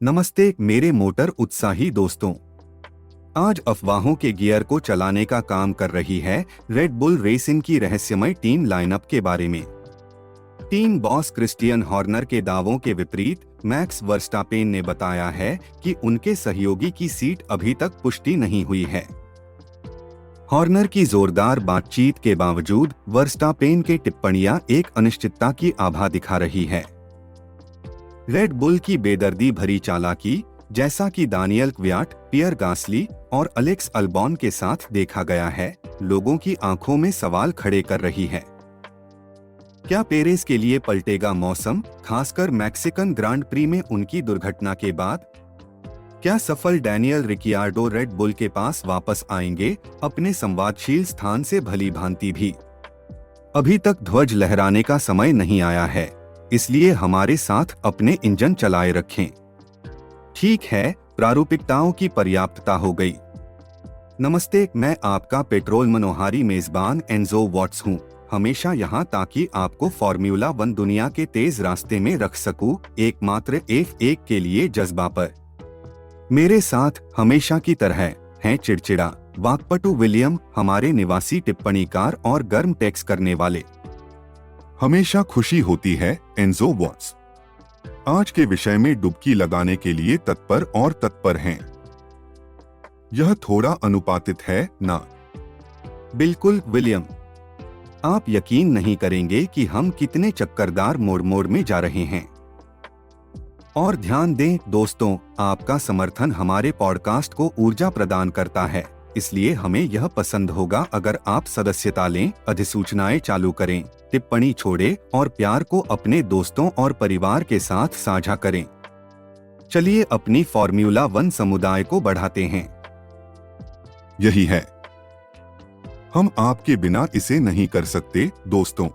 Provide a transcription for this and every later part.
नमस्ते मेरे मोटर उत्साही दोस्तों। आज अफवाहों के गियर को चलाने का काम कर रही है रेड बुल रेसिंग की रहस्यमय टीम लाइनअप के बारे में। टीम बॉस क्रिस्टियन हॉर्नर के दावों के विपरीत मैक्स वर्स्टापेन ने बताया है कि उनके सहयोगी की सीट अभी तक पुष्टि नहीं हुई है। हॉर्नर की जोरदार बातचीत के बावजूद वर्स्टापेन की टिप्पणियां एक अनिश्चितता की आभा दिखा रही है। रेड बुल की बेदर्दी भरी चालाकी, जैसा कि दानियल क्वियाट, पियर गास्ली और अलेक्स अल्बॉन के साथ देखा गया है, लोगों की आंखों में सवाल खड़े कर रही है। क्या पेरेस के लिए पलटेगा मौसम, खासकर मैक्सिकन ग्रांड प्री में उनकी दुर्घटना के बाद? क्या सफल डैनियल रिकियार्डो रेड बुल के पास वापस आएंगे, अपने संवादशील स्थान से भली भांति भी? अभी तक ध्वज लहराने का समय नहीं आया है, इसलिए हमारे साथ अपने इंजन चलाए रखें। ठीक है, प्रारूपिकताओं की पर्याप्तता हो गई। नमस्ते, मैं आपका पेट्रोल मनोहारी मेजबान एंजो वॉट्स हूँ, हमेशा यहाँ ताकि आपको फॉर्मूला 1 दुनिया के तेज रास्ते में रख सकूं, एकमात्र F1 के लिए जज्बा पर। मेरे साथ हमेशा की तरह हैं चिड़चिड़ा, वाकपटु विलियम, हमारे निवासी टिप्पणीकार और गर्म टेक्स करने वाले। हमेशा खुशी होती है एंजो वॉट्स। आज के विषय में डुबकी लगाने के लिए तत्पर हैं। यह थोड़ा अनुपातित है ना? बिल्कुल विलियम, आप यकीन नहीं करेंगे कि हम कितने चक्करदार मोड़ में जा रहे हैं। और ध्यान दें दोस्तों, आपका समर्थन हमारे पॉडकास्ट को ऊर्जा प्रदान करता है, इसलिए हमें यह पसंद होगा अगर आप सदस्यता लें, अधिसूचनाएं चालू करें, टिप्पणी छोड़ें और प्यार को अपने दोस्तों और परिवार के साथ साझा करें। चलिए अपनी फॉर्मूला 1 समुदाय को बढ़ाते हैं। यही है, हम आपके बिना इसे नहीं कर सकते दोस्तों।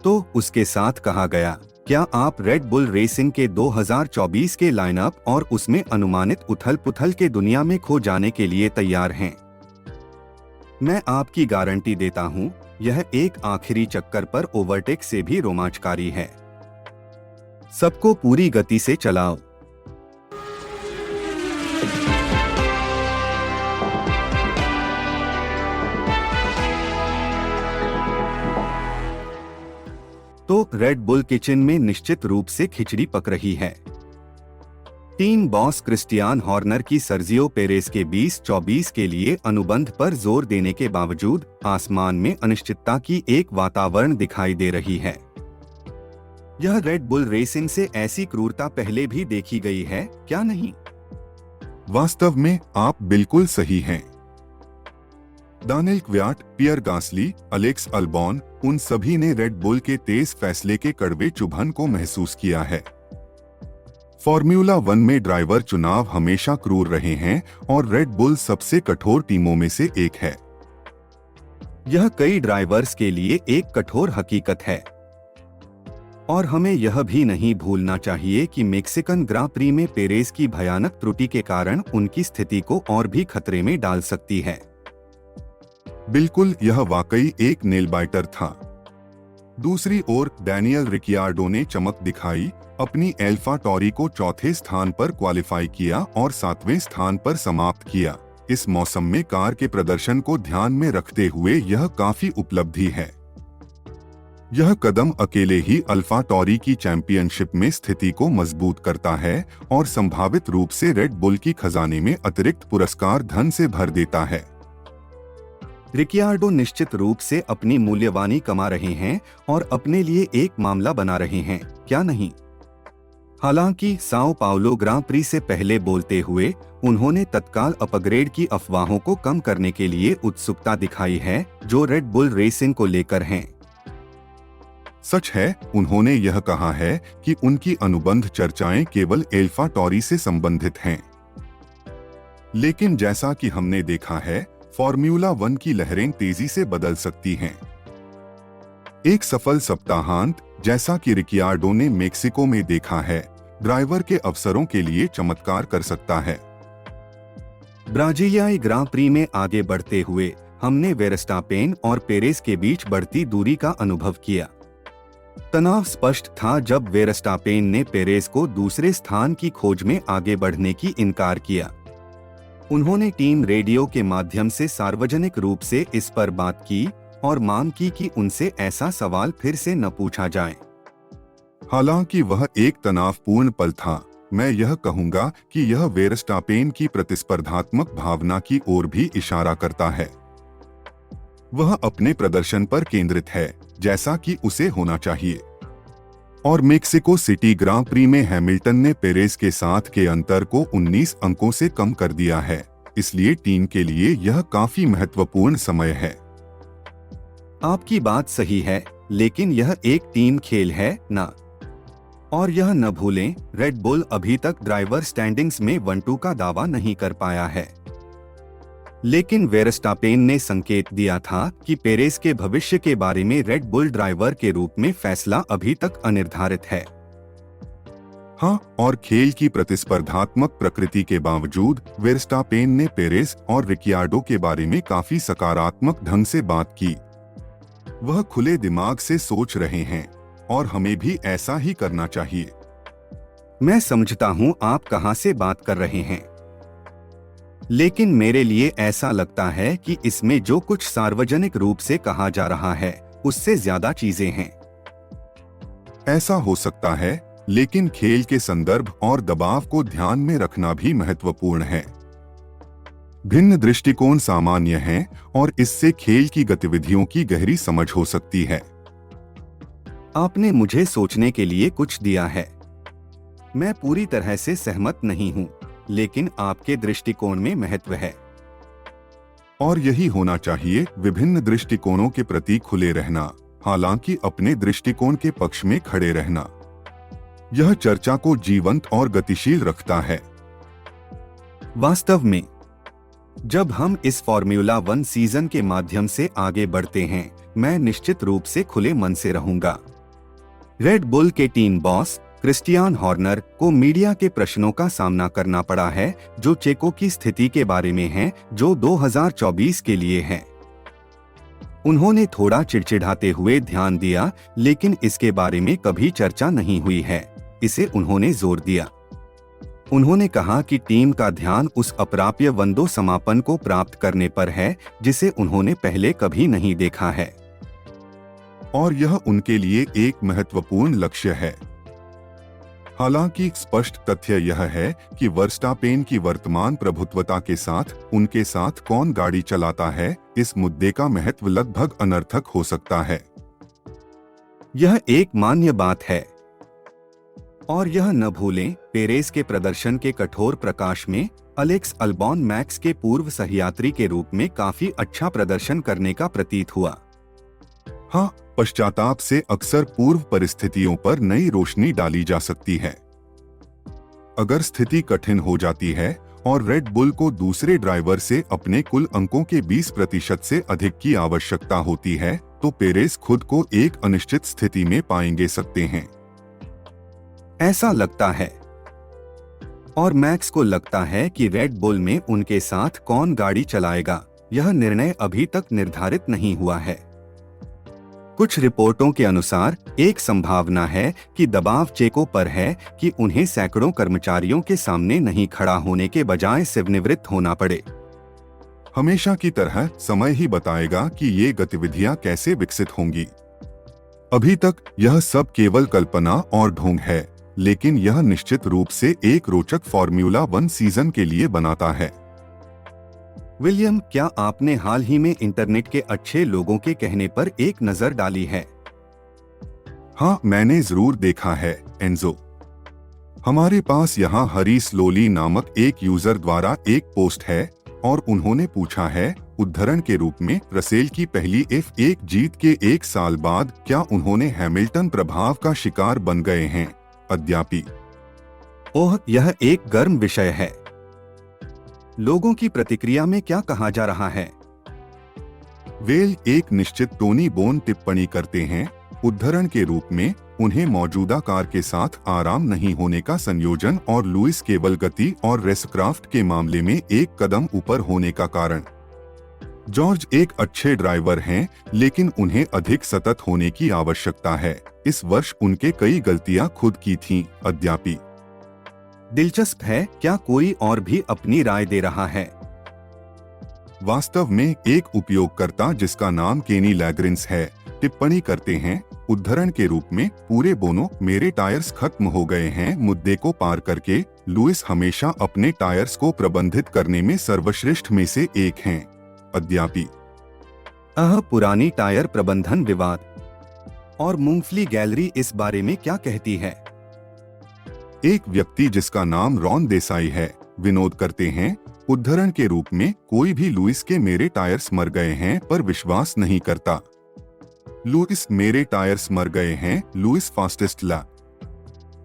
तो उसके साथ कहा गया, क्या आप रेड बुल रेसिंग के 2024 के लाइनअप और उसमें अनुमानित उथल-पुथल के दुनिया में खो जाने के लिए तैयार हैं? मैं आपकी गारंटी देता हूं, यह एक आखिरी चक्कर पर ओवरटेक से भी रोमांचकारी है। सबको पूरी गति से चलाओ। तो रेड बुल किचन में निश्चित रूप से खिचड़ी पक रही है। टीम बॉस क्रिस्टियन हॉर्नर की सर्जियो पेरेस के 2024 के लिए अनुबंध पर जोर देने के बावजूद आसमान में अनिश्चितता की एक वातावरण दिखाई दे रही है। यह रेड बुल रेसिंग से ऐसी क्रूरता पहले भी देखी गई है, क्या नहीं? वास्तव में आप बिल्कुल सही हैं। दानियल क्वियाट, पियर गास्ली, अलेक्स अल्बॉन, उन सभी ने रेड बुल के तेज फैसले के कड़वे चुभन को महसूस किया है। फॉर्मूला 1 में ड्राइवर चुनाव हमेशा क्रूर रहे हैं और रेड बुल सबसे कठोर टीमों में से एक है। यह कई ड्राइवर्स के लिए एक कठोर हकीकत है। और हमें यह भी नहीं भूलना चाहिए कि मैक्सिकन ग्रां प्री में पेरेस की भयानक त्रुटि के कारण उनकी स्थिति को और भी खतरे में डाल सकती है। बिल्कुल, यह वाकई एक नेल बाइटर था। दूसरी ओर डैनियल रिकियार्डो ने चमक दिखाई, अपनी एल्फा टॉरी को चौथे स्थान पर क्वालिफाई किया और 7वें स्थान पर समाप्त किया। इस मौसम में कार के प्रदर्शन को ध्यान में रखते हुए यह काफी उपलब्धि है। यह कदम अकेले ही अल्फा टॉरी की चैंपियनशिप में स्थिति को मजबूत करता है और संभावित रूप से रेड बुल की खजाने में अतिरिक्त पुरस्कार धन से भर देता है। रिकियार्डो निश्चित रूप से अपनी मूल्यवानी कमा रहे हैं और अपने लिए एक मामला बना रहे हैं, क्या नहीं? हालांकि साओ पाउलो ग्रां प्री से पहले बोलते हुए उन्होंने तत्काल अपग्रेड की अफवाहों को कम करने के लिए उत्सुकता दिखाई है, जो रेड बुल रेसिंग को लेकर हैं। सच है, उन्होंने यह कहा है कि उनकी अनुबंध चर्चाएं केवल एल्फा टॉरी से संबंधित हैं। लेकिन जैसा कि हमने देखा है, फॉर्मूला 1 की लहरें तेजी से बदल सकती हैं। एक सफल सप्ताहांत, जैसा कि रिकियार्डो ने मेक्सिको में देखा है, ड्राइवर के अवसरों के लिए चमत्कार कर सकता है। ब्राजीलियाई ग्रां प्री में आगे बढ़ते हुए हमने वेरस्टापेन और पेरेस के बीच बढ़ती दूरी का अनुभव किया। तनाव स्पष्ट था जब वेरस्टापेन ने पेरेस को दूसरे स्थान की खोज में आगे बढ़ने की इनकार किया। उन्होंने टीम रेडियो के माध्यम से सार्वजनिक रूप से इस पर बात की और मांग की कि उनसे ऐसा सवाल फिर से न पूछा जाए। हालांकि वह एक तनावपूर्ण पल था, मैं यह कहूंगा कि यह वेरस्टापेन की प्रतिस्पर्धात्मक भावना की ओर भी इशारा करता है। वह अपने प्रदर्शन पर केंद्रित है, जैसा कि उसे होना चाहिए। और मेक्सिको सिटी ग्रां प्री में हैमिल्टन ने पेरेस के साथ के अंतर को 19 अंकों से कम कर दिया है, इसलिए टीम के लिए यह काफी महत्वपूर्ण समय है। आपकी बात सही है, लेकिन यह एक टीम खेल है ना। और यह न भूलें, रेड बुल अभी तक ड्राइवर स्टैंडिंग्स में 1-2 का दावा नहीं कर पाया है। लेकिन वेरस्टापेन ने संकेत दिया था कि पेरेस के भविष्य के बारे में रेड बुल ड्राइवर के रूप में फैसला अभी तक अनिर्धारित है। हाँ, और खेल की प्रतिस्पर्धात्मक प्रकृति के बावजूद वेरस्टापेन ने पेरेस और रिकियार्डो के बारे में काफी सकारात्मक ढंग से बात की। वह खुले दिमाग से सोच रहे हैं और हमें भी ऐसा ही करना चाहिए। मैं समझता हूं आप कहां से बात कर रहे हैं, लेकिन मेरे लिए ऐसा लगता है कि इसमें जो कुछ सार्वजनिक रूप से कहा जा रहा है उससे ज्यादा चीजें हैं। ऐसा हो सकता है, लेकिन खेल के संदर्भ और दबाव को ध्यान में रखना भी महत्वपूर्ण है। भिन्न दृष्टिकोण सामान्य हैं और इससे खेल की गतिविधियों की गहरी समझ हो सकती है। आपने मुझे सोचने के लिए कुछ दिया है। मैं पूरी तरह से सहमत नहीं हूं, लेकिन आपके दृष्टिकोण में महत्व है। और यही होना चाहिए, विभिन्न दृष्टिकोणों के प्रति खुले रहना, हालांकि अपने दृष्टिकोण के पक्ष में खड़े रहना। यह चर्चा को जीवंत और गतिशील रखता है। वास्तव में जब हम इस फॉर्मूला 1 सीजन के माध्यम से आगे बढ़ते हैं, मैं निश्चित रूप से खुले मन से रहूंगा। रेड बुल के टीम बॉस क्रिस्टियान हॉर्नर को मीडिया के प्रश्नों का सामना करना पड़ा है जो चेको की स्थिति के बारे में हैं, जो 2024 के लिए है। उन्होंने थोड़ा चिड़चिड़ाते हुए ध्यान दिया, लेकिन इसके बारे में कभी चर्चा नहीं हुई है, इसे उन्होंने जोर दिया। उन्होंने कहा कि टीम का ध्यान उस अप्राप्य वनडे समापन को प्राप्त करने पर है जिसे उन्होंने पहले कभी नहीं देखा है। और यह उनके लिए एक महत्वपूर्ण लक्ष्य है। हालांकि स्पष्ट तथ्य यह है कि वर्स्टापेन की वर्तमान प्रभुत्वता के साथ उनके साथ कौन गाड़ी चलाता है, इस मुद्दे का महत्व लगभग अनर्थक हो सकता है। यह एक मान्य बात है। और यह न भूलें, पेरेस के प्रदर्शन के कठोर प्रकाश में अलेक्स अल्बॉन मैक्स के पूर्व सहयात्री के रूप में काफी अच्छा प्रदर्शन करने का प्रतीत हुआ। हाँ, पश्चाताप से अक्सर पूर्व परिस्थितियों पर नई रोशनी डाली जा सकती है। अगर स्थिति कठिन हो जाती है और रेड बुल को दूसरे ड्राइवर से अपने कुल अंकों के 20% से अधिक की आवश्यकता होती है, तो पेरेस खुद को एक अनिश्चित स्थिति में पाएंगे सकते हैं। ऐसा लगता है। और मैक्स को लगता है कि रेड बुल में उनके साथ कौन गाड़ी चलाएगा, यह निर्णय अभी तक निर्धारित नहीं हुआ है। कुछ रिपोर्टों के अनुसार एक संभावना है कि दबाव चेको पर है कि उन्हें सैकड़ों कर्मचारियों के सामने नहीं खड़ा होने के बजाय सेवानिवृत्त होना पड़े। हमेशा की तरह समय ही बताएगा कि ये गतिविधियां कैसे विकसित होंगी। अभी तक यह सब केवल कल्पना और ढोंग है, लेकिन यह निश्चित रूप से एक रोचक फॉर्मूला 1 सीजन के लिए बनाता है। विलियम, क्या आपने हाल ही में इंटरनेट के अच्छे लोगों के कहने पर एक नजर डाली है? हाँ, मैंने जरूर देखा है, एंजो। हमारे पास यहाँ हरी स्लोली नामक एक यूजर द्वारा एक पोस्ट है और उन्होंने पूछा है, उद्धरण के रूप में, रसेल की पहली F1 जीत के 1 साल बाद क्या उन्होंने हैमिल्टन प्रभाव का शिकार बन गए हैं? अद्यापि। ओह, यह एक गर्म विषय है। लोगों की प्रतिक्रिया में क्या कहा जा रहा है? वेल एक निश्चित टोनी बोन टिप्पणी करते हैं, उद्धरण के रूप में, उन्हें मौजूदा कार के साथ आराम नहीं होने का संयोजन और लुइस केवल गति और रेसक्राफ्ट के मामले में एक कदम ऊपर होने का कारण। जॉर्ज एक अच्छे ड्राइवर हैं, लेकिन उन्हें अधिक सतत होने की आवश्यकता है। इस वर्ष उनके कई गलतियां खुद की थीं। अद्यापि दिलचस्प है, क्या कोई और भी अपनी राय दे रहा है? वास्तव में एक उपयोगकर्ता जिसका नाम केनी लैग्रिंस है टिप्पणी करते हैं, उद्धरण के रूप में, पूरे बोनो, मेरे टायर्स खत्म हो गए हैं मुद्दे को पार करके लुइस हमेशा अपने टायर्स को प्रबंधित करने में सर्वश्रेष्ठ में से एक हैं। अद्यापि पुरानी टायर प्रबंधन विवाद और मूंगफली गैलरी इस बारे में क्या कहती है? एक व्यक्ति जिसका नाम रॉन देसाई है विनोद करते हैं, उद्धरण के रूप में, कोई भी लुइस के मेरे टायर्स मर गए हैं पर विश्वास नहीं करता। लुइस मेरे टायर्स मर गए हैं, लुइस फास्टेस्ट लैप।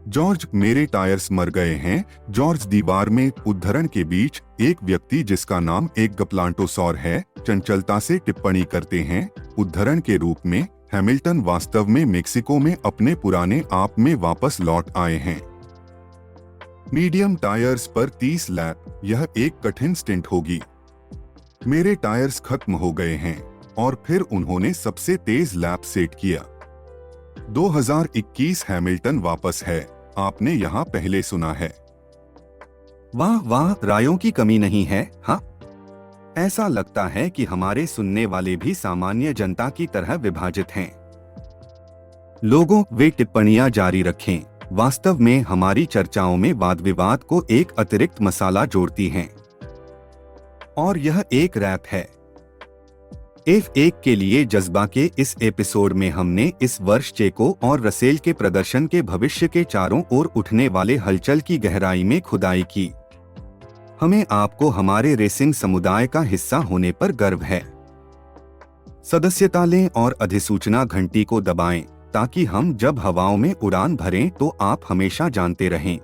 जॉर्ज मेरे टायर्स मर गए हैं, जॉर्ज दीवार में। उद्धरण के बीच एक व्यक्ति जिसका नाम एक गप्लांटोसॉर है चंचलता से टिप्पणी करते हैं, उद्धरण के रूप में, हैमिल्टन वास्तव में मेक्सिको में अपने पुराने आप में वापस लौट आए हैं। मीडियम टायर्स पर 30 लैप, यह एक कठिन स्टिंट होगी। मेरे टायर्स खत्म हो गए हैं और फिर उन्होंने सबसे तेज लैप सेट किया। 2021 हैमिल्टन वापस है, आपने यहाँ पहले सुना है। वाह वाह, रायों की कमी नहीं है। हाँ, ऐसा लगता है कि हमारे सुनने वाले भी सामान्य जनता की तरह विभाजित हैं। लोगों, वे टिप्पणियां जारी रखें, वास्तव में हमारी चर्चाओं में वाद विवाद को एक अतिरिक्त मसाला जोड़ती हैं। और यह एक रैप है। F1 के लिए जज्बा के इस एपिसोड में हमने इस वर्ष चेको और रसेल के प्रदर्शन के भविष्य के चारों ओर उठने वाले हलचल की गहराई में खुदाई की। हमें आपको हमारे रेसिंग समुदाय का हिस्सा होने पर गर्व है। सदस्यता लें और अधिसूचना घंटी को दबाएं ताकि हम जब हवाओं में उड़ान भरें तो आप हमेशा जानते रहें।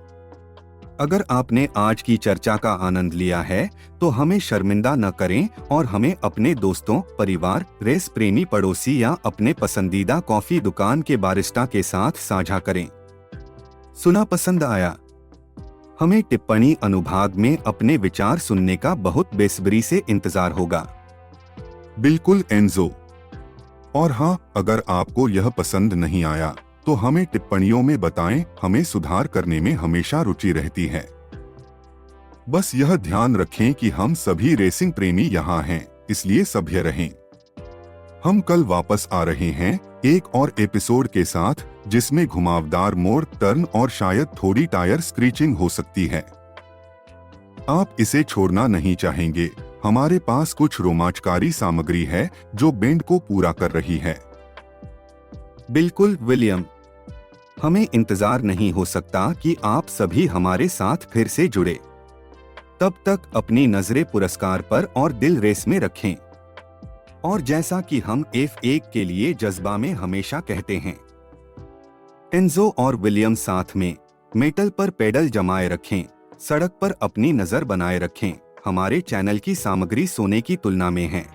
अगर आपने आज की चर्चा का आनंद लिया है तो हमें शर्मिंदा न करें और हमें अपने दोस्तों, परिवार, रेस प्रेमी पड़ोसी या अपने पसंदीदा कॉफी दुकान के बारिस्टा के साथ साझा करें। सुना पसंद आया? हमें टिप्पणी अनुभाग में अपने विचार सुनने का बहुत बेसब्री से इंतजार होगा। बिल्कुल एंजो। और हाँ, अगर आपको यह पसंद नहीं आया तो हमें टिप्पणियों में बताएं, हमें सुधार करने में हमेशा रुचि रहती है। बस यह ध्यान रखें कि हम सभी रेसिंग प्रेमी यहाँ हैं, इसलिए सभ्य रहें। हम कल वापस आ रहे हैं एक और एपिसोड के साथ जिसमें घुमावदार मोड़, टर्न और शायद थोड़ी टायर स्क्रीचिंग हो सकती है। आप इसे छोड़ना नहीं चाहेंगे। हमारे पास कुछ रोमांचकारी सामग्री है जो बैंड को पूरा कर रही है। बिल्कुल विलियम, हमें इंतजार नहीं हो सकता कि आप सभी हमारे साथ फिर से जुड़े। तब तक अपनी नजरें पुरस्कार पर और दिल रेस में रखें। और जैसा कि हम F1 के लिए जज्बा में हमेशा कहते हैं, एंजो और विलियम साथ में मेटल पर पेडल जमाए रखें, सड़क पर अपनी नजर बनाए रखें। हमारे चैनल की सामग्री सोने की तुलना में है।